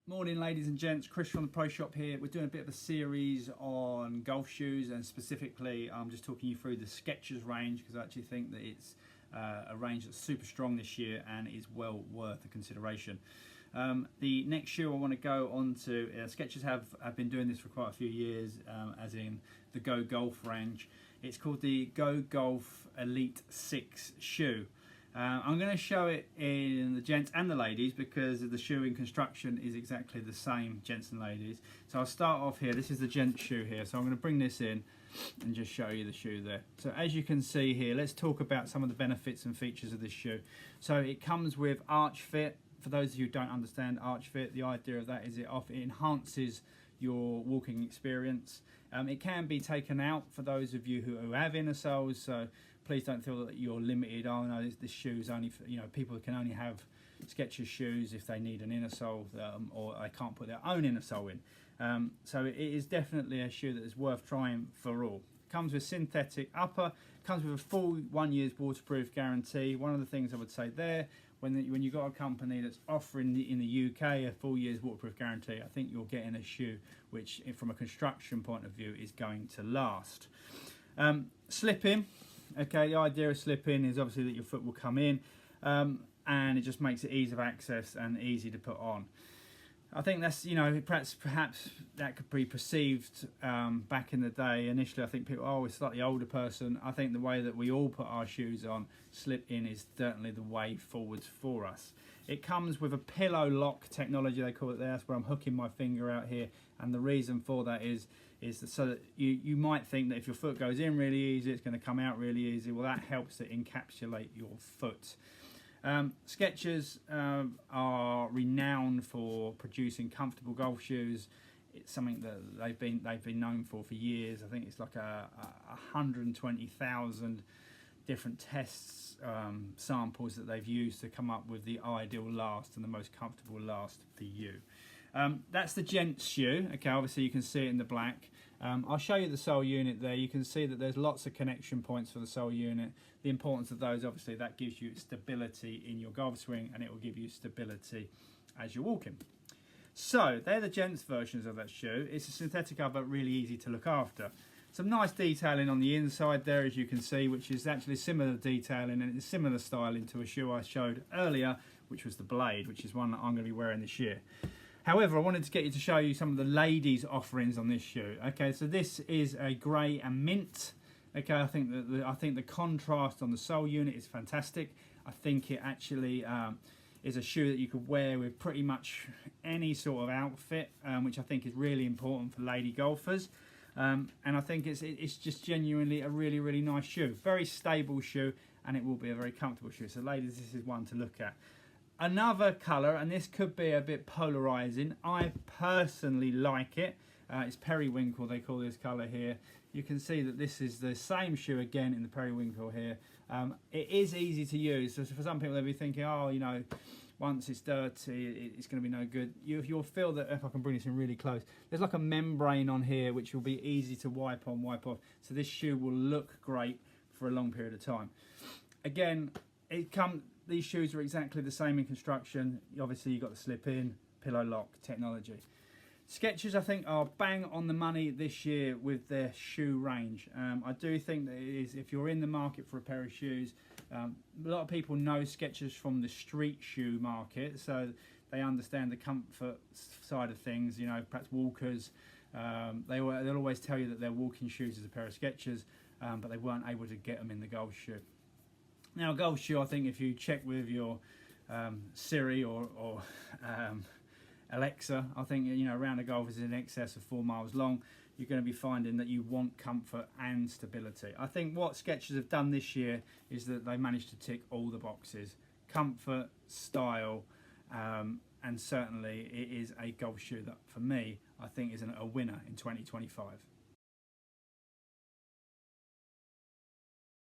Morning ladies and gents, Chris from the Pro Shop here. We're doing a bit of a series on golf shoes, and specifically I'm just talking you through the Skechers range because I actually think that it's a range that's super strong this year and is well worth a consideration. The next shoe I want to go on to, Skechers have been doing this for quite a few years, as in the Go Golf range. It's called the Go Golf Elite 6 shoe. I'm going to show it in the gents and the ladies because the shoe in construction is exactly the same, gents and ladies. So I'll start off here. This is the gents shoe here. So I'm going to bring this in and just show you the shoe there. So as you can see here, let's talk about some of the benefits and features of this shoe. So it comes with arch fit. For those of you who don't understand arch fit, the idea of that is it enhances your walking experience. It can be taken out for those of you who have inner soles, so please don't feel that you're limited. Oh no, this shoe's only for, people can only have Skechers shoes if they need an inner sole, or they can't put their own inner sole in. So it is definitely a shoe that is worth trying for all. Comes with synthetic upper, comes with a full 1 year's waterproof guarantee. One of the things I would say there, when you've got a company that's offering in the UK a full year's waterproof guarantee, I think you're getting a shoe which, from a construction point of view, is going to last. Slip in. Okay, the idea of slip-in is obviously that your foot will come in, and it just makes it ease of access and easy to put on. I think that's, perhaps that could be perceived back in the day. Initially, I think people, oh, it's like the older person. I think the way that we all put our shoes on, slip-in, is certainly the way forwards for us. It comes with a pillow lock technology, they call it there. That's where I'm hooking my finger out here, and the reason for that is that so that you might think that if your foot goes in really easy, it's going to come out really easy. Well, that helps to encapsulate your foot. Skechers are renowned for producing comfortable golf shoes. It's something that they've been known for years. I think it's like 120,000 different tests, samples that they've used to come up with the ideal last and the most comfortable last for you. That's the gents shoe. Okay, obviously you can see it in the black. I'll show you the sole unit there. You can see that there's lots of connection points for the sole unit. The importance of those, obviously, that gives you stability in your golf swing, and it will give you stability as you're walking. So they're the gents versions of that shoe. It's a synthetic upper, really easy to look after. Some nice detailing on the inside there, as you can see, which is actually similar detailing and it's similar styling to a shoe I showed earlier, which was the Blade, which is one that I'm going to be wearing this year. However, I wanted to get you to show you some of the ladies' offerings on this shoe. Okay, so this is a grey and mint. Okay, I think the contrast on the sole unit is fantastic. I think it actually is a shoe that you could wear with pretty much any sort of outfit, which I think is really important for lady golfers. And I think it's just genuinely a really, really nice shoe. Very stable shoe, and it will be a very comfortable shoe. So ladies, this is one to look at. Another colour, and this could be a bit polarising, I personally like it. It's periwinkle, they call this colour here. You can see that this is the same shoe again in the periwinkle here. It is easy to use. So for some people, they'll be thinking, oh, once it's dirty, it's going to be no good. You'll feel that, if I can bring this in really close, there's like a membrane on here which will be easy to wipe on, wipe off. So this shoe will look great for a long period of time. Again, these shoes are exactly the same in construction. Obviously, you've got the slip-in, pillow lock technology. Skechers, I think, are bang on the money this year with their shoe range. I do think that it is, if you're in the market for a pair of shoes, a lot of people know Skechers from the street shoe market, so they understand the comfort side of things. Perhaps walkers, they'll always tell you that their walking shoes is a pair of Skechers, but they weren't able to get them in the golf shoe. Now, a golf shoe, I think if you check with your Siri or Alexa, I think a round of golf is in excess of 4 miles long. You're going to be finding that you want comfort and stability. I think what Skechers have done this year is that they managed to tick all the boxes: comfort, style, and certainly it is a golf shoe that, for me, I think is a winner in 2025.